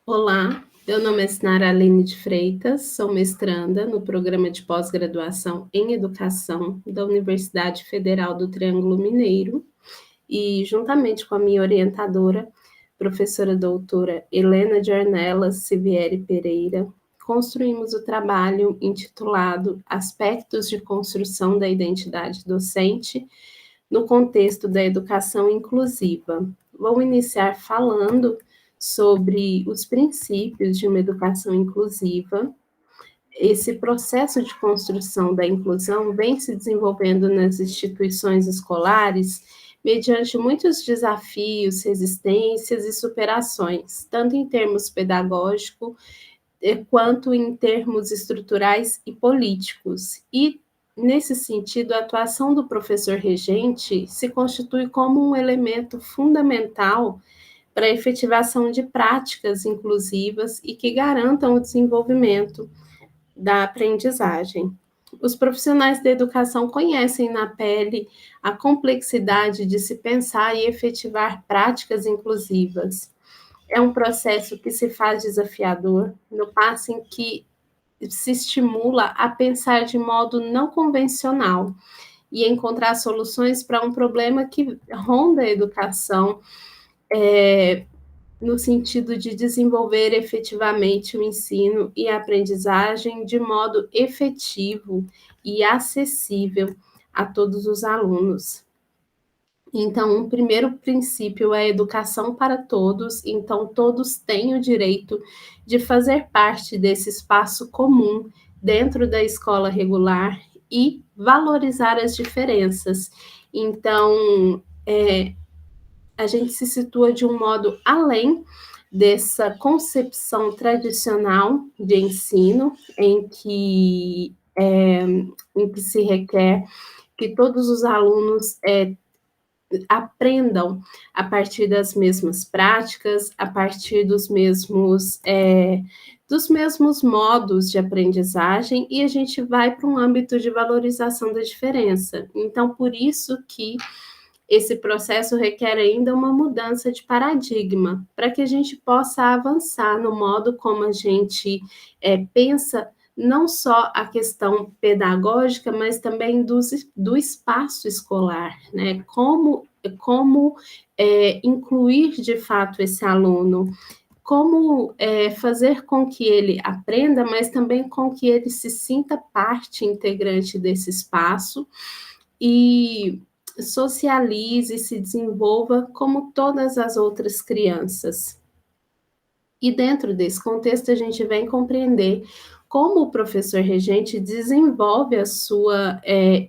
Olá, meu nome é Sinara Aline de Freitas, sou mestranda no programa de pós-graduação em Educação da Universidade Federal do Triângulo Mineiro e, juntamente com a minha orientadora, professora doutora Helena de Ornelas Sivieri Pereira, construímos o trabalho intitulado Aspectos de Construção da Identidade Docente no contexto da educação inclusiva. Vou iniciar falando sobre os princípios de uma educação inclusiva. Esse processo de construção da inclusão vem se desenvolvendo nas instituições escolares mediante muitos desafios, resistências e superações, tanto em termos pedagógicos quanto em termos estruturais e políticos. E, nesse sentido, a atuação do professor regente se constitui como um elemento fundamental para a efetivação de práticas inclusivas e que garantam o desenvolvimento da aprendizagem. Os profissionais da educação conhecem na pele a complexidade de se pensar e efetivar práticas inclusivas. É um processo que se faz desafiador no passo em que se estimula a pensar de modo não convencional e encontrar soluções para um problema que ronda a educação, no sentido de desenvolver efetivamente o ensino e a aprendizagem de modo efetivo e acessível a todos os alunos. Então, o primeiro princípio é a educação para todos, então todos têm o direito de fazer parte desse espaço comum dentro da escola regular e valorizar as diferenças. Então, a gente se situa de um modo além dessa concepção tradicional de ensino, em que se requer que todos os alunos aprendam a partir das mesmas práticas, a partir dos mesmos modos de aprendizagem, e a gente vai para um âmbito de valorização da diferença. Então, por isso que esse processo requer ainda uma mudança de paradigma, para que a gente possa avançar no modo como a gente pensa não só a questão pedagógica, mas também do espaço escolar, né? Como incluir de fato esse aluno, como fazer com que ele aprenda, mas também com que ele se sinta parte integrante desse espaço e socialize e se desenvolva como todas as outras crianças. E dentro desse contexto, a gente vem compreender como o professor regente desenvolve a sua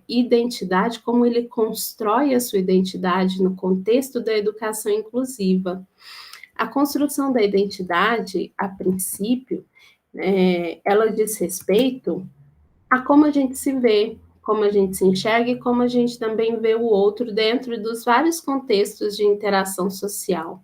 identidade, como ele constrói a sua identidade no contexto da educação inclusiva. A construção da identidade, a princípio, ela diz respeito a como a gente se vê, como a gente se enxerga e como a gente também vê o outro dentro dos vários contextos de interação social.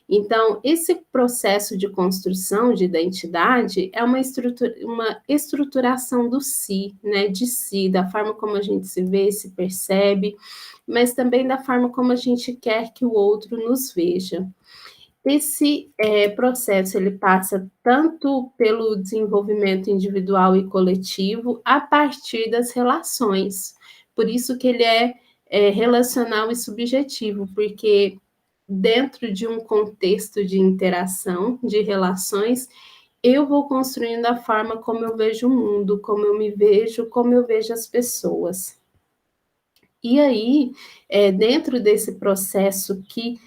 Então, esse processo de construção de identidade é uma estruturação do si, né, de si, da forma como a gente se vê, se percebe, mas também da forma como a gente quer que o outro nos veja. Esse processo ele passa tanto pelo desenvolvimento individual e coletivo a partir das relações. Por isso que ele é relacional e subjetivo, porque dentro de um contexto de interação, de relações, eu vou construindo a forma como eu vejo o mundo, como eu me vejo, como eu vejo as pessoas. E aí, dentro desse processo que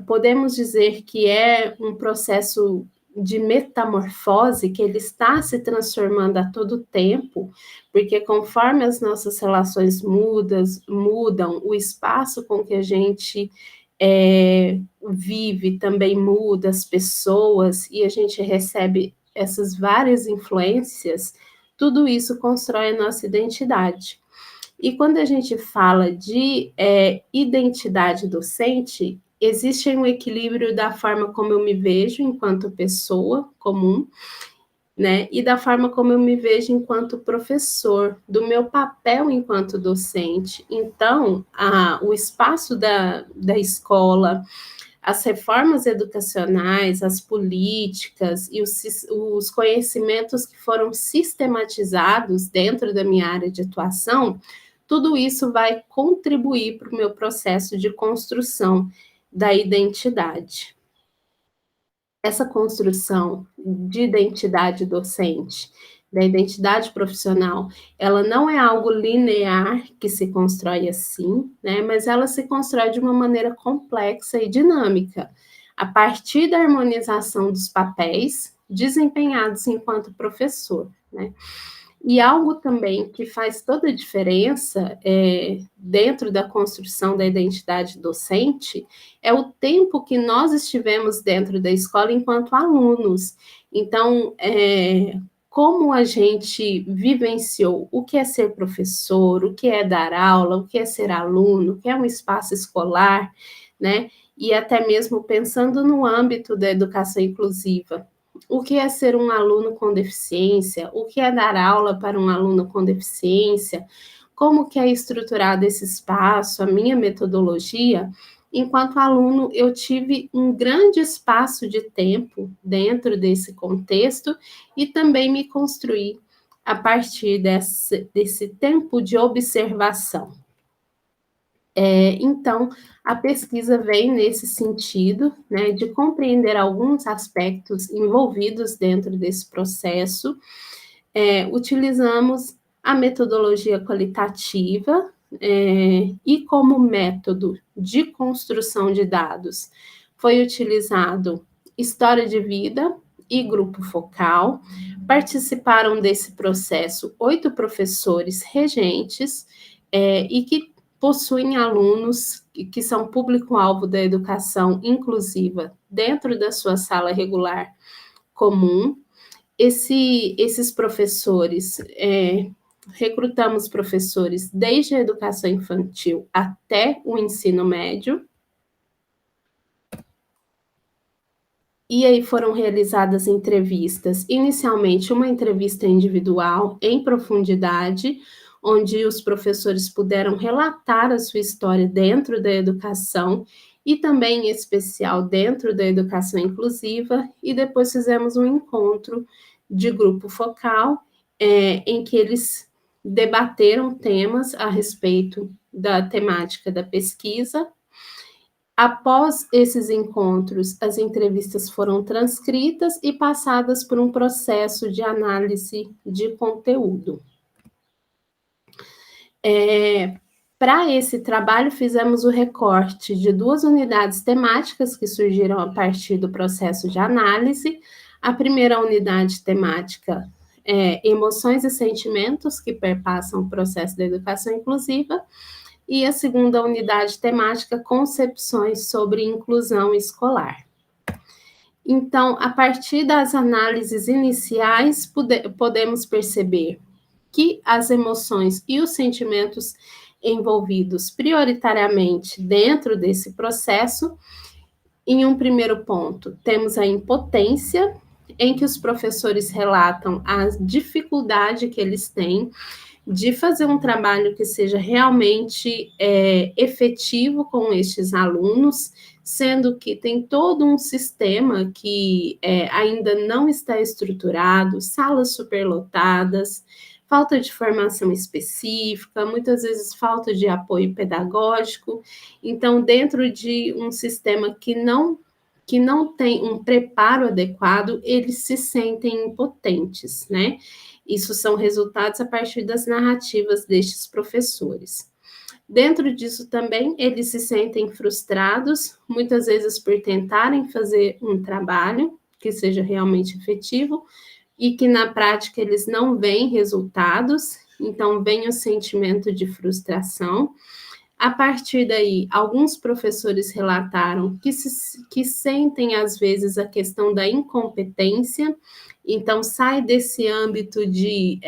podemos dizer que é um processo de metamorfose, que ele está se transformando a todo tempo, porque conforme as nossas relações mudam, o espaço com que a gente vive também muda, as pessoas, e a gente recebe essas várias influências, tudo isso constrói a nossa identidade. E quando a gente fala de identidade docente, existe um equilíbrio da forma como eu me vejo enquanto pessoa comum, né? E da forma como eu me vejo enquanto professor, do meu papel enquanto docente. Então, o espaço da escola, as reformas educacionais, as políticas e os conhecimentos que foram sistematizados dentro da minha área de atuação, tudo isso vai contribuir para o meu processo de construção da identidade. Essa construção de identidade docente, da identidade profissional, ela não é algo linear que se constrói assim, né? Mas ela se constrói de uma maneira complexa e dinâmica, a partir da harmonização dos papéis desempenhados enquanto professor, né? E algo também que faz toda a diferença dentro da construção da identidade docente é o tempo que nós estivemos dentro da escola enquanto alunos. Então, como a gente vivenciou o que é ser professor, o que é dar aula, o que é ser aluno, o que é um espaço escolar, né? E até mesmo pensando no âmbito da educação inclusiva. O que é ser um aluno com deficiência? O que é dar aula para um aluno com deficiência? Como que é estruturado esse espaço, a minha metodologia? Enquanto aluno, eu tive um grande espaço de tempo dentro desse contexto e também me construí a partir desse tempo de observação. Então, a pesquisa vem nesse sentido, né, de compreender alguns aspectos envolvidos dentro desse processo. Utilizamos a metodologia qualitativa, e como método de construção de dados foi utilizado história de vida e grupo focal. Participaram desse processo 8 professores regentes, e que possuem alunos que são público-alvo da educação inclusiva dentro da sua sala regular comum. Esses professores, recrutamos professores desde a educação infantil até o ensino médio. E aí foram realizadas entrevistas, inicialmente uma entrevista individual, em profundidade, onde os professores puderam relatar a sua história dentro da educação e também, em especial, dentro da educação inclusiva, e depois fizemos um encontro de grupo focal, em que eles debateram temas a respeito da temática da pesquisa. Após esses encontros, as entrevistas foram transcritas e passadas por um processo de análise de conteúdo. Para esse trabalho, fizemos o recorte de 2 unidades temáticas que surgiram a partir do processo de análise. A primeira unidade temática é emoções e sentimentos que perpassam o processo da educação inclusiva, e a segunda unidade temática, concepções sobre inclusão escolar. Então, a partir das análises iniciais, podemos perceber que as emoções e os sentimentos envolvidos prioritariamente dentro desse processo, em um primeiro ponto, temos a impotência, em que os professores relatam a dificuldade que eles têm de fazer um trabalho que seja realmente efetivo com estes alunos, sendo que tem todo um sistema que ainda não está estruturado, salas superlotadas, falta de formação específica, muitas vezes falta de apoio pedagógico. Então, dentro de um sistema que não tem um preparo adequado, eles se sentem impotentes, né? Isso são resultados a partir das narrativas destes professores. Dentro disso também, eles se sentem frustrados, muitas vezes por tentarem fazer um trabalho que seja realmente efetivo e que na prática eles não veem resultados, então vem o sentimento de frustração. A partir daí, alguns professores relataram que sentem, às vezes, a questão da incompetência, então sai desse âmbito de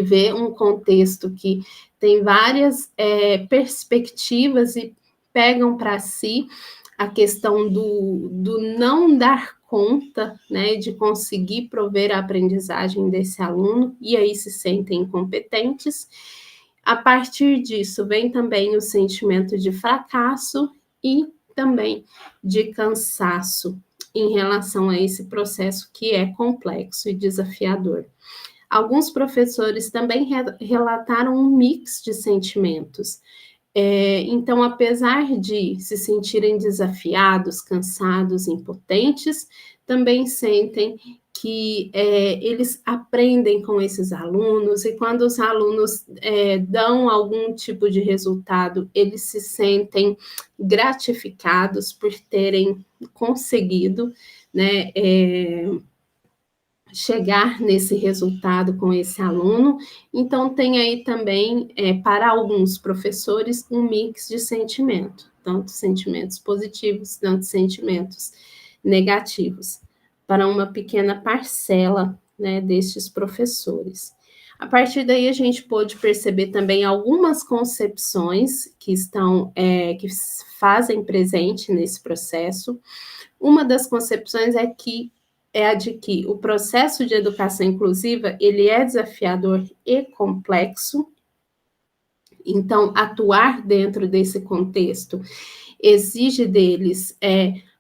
ver um contexto que tem várias perspectivas e pegam para si a questão do não dar conta, né, de conseguir prover a aprendizagem desse aluno, e aí se sentem incompetentes. A partir disso, vem também o sentimento de fracasso e também de cansaço em relação a esse processo que é complexo e desafiador. Alguns professores também relataram um mix de sentimentos. Então, apesar de se sentirem desafiados, cansados, impotentes, também sentem que eles aprendem com esses alunos, e quando os alunos dão algum tipo de resultado, eles se sentem gratificados por terem conseguido, né, chegar nesse resultado com esse aluno. Então, tem aí também, para alguns professores, um mix de sentimento, tanto sentimentos positivos, tanto sentimentos negativos, para uma pequena parcela, né, destes professores. A partir daí, a gente pôde perceber também algumas concepções que que fazem presente nesse processo. Uma das concepções é a de que o processo de educação inclusiva, ele é desafiador e complexo. Então, atuar dentro desse contexto exige deles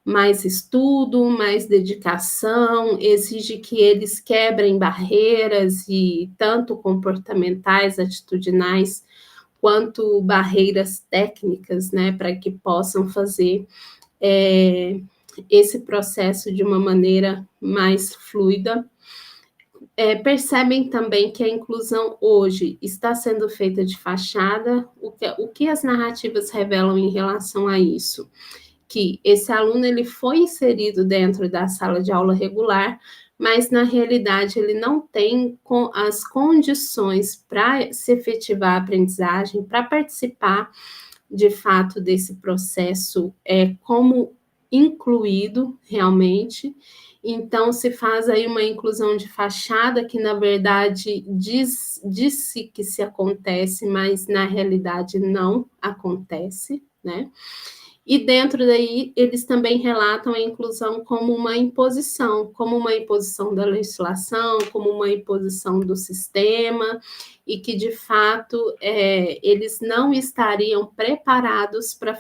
mais estudo, mais dedicação, exige que eles quebrem barreiras, e tanto comportamentais, atitudinais, quanto barreiras técnicas, né, para que possam fazer esse processo de uma maneira mais fluida. Percebem também que a inclusão hoje está sendo feita de fachada. O que as narrativas revelam em relação a isso? Que esse aluno ele foi inserido dentro da sala de aula regular, mas na realidade ele não tem as condições para se efetivar a aprendizagem, para participar de fato desse processo como incluído realmente. Então, se faz aí uma inclusão de fachada, que na verdade diz-se que se acontece, mas na realidade não acontece, né? E dentro daí, eles também relatam a inclusão como uma imposição da legislação, como uma imposição do sistema, e que, de fato, eles não estariam preparados para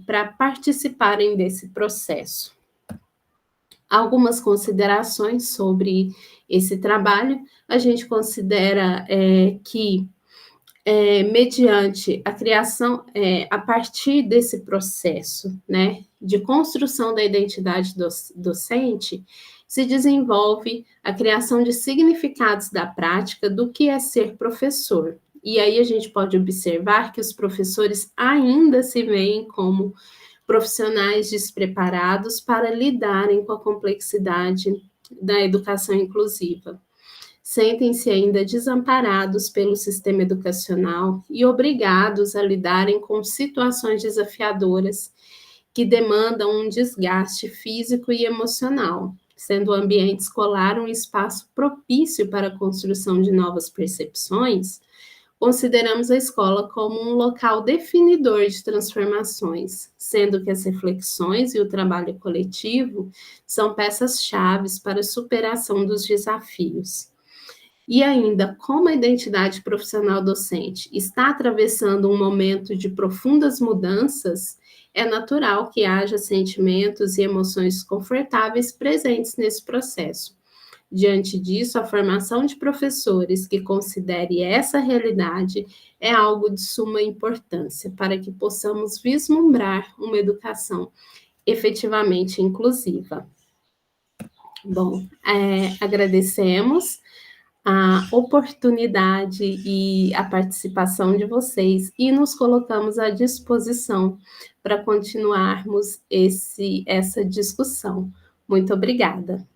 para participarem desse processo. Algumas considerações sobre esse trabalho: a gente considera que mediante a criação, a partir desse processo, né, de construção da identidade docente, se desenvolve a criação de significados da prática do que é ser professor. E aí a gente pode observar que os professores ainda se veem como profissionais despreparados para lidarem com a complexidade da educação inclusiva. Sentem-se ainda desamparados pelo sistema educacional e obrigados a lidarem com situações desafiadoras que demandam um desgaste físico e emocional, sendo o ambiente escolar um espaço propício para a construção de novas percepções. Consideramos a escola como um local definidor de transformações, sendo que as reflexões e o trabalho coletivo são peças-chave para a superação dos desafios. E ainda, como a identidade profissional docente está atravessando um momento de profundas mudanças, é natural que haja sentimentos e emoções desconfortáveis presentes nesse processo. Diante disso, a formação de professores que considere essa realidade é algo de suma importância para que possamos vislumbrar uma educação efetivamente inclusiva. Bom, agradecemos a oportunidade e a participação de vocês, e nos colocamos à disposição para continuarmos essa discussão. Muito obrigada.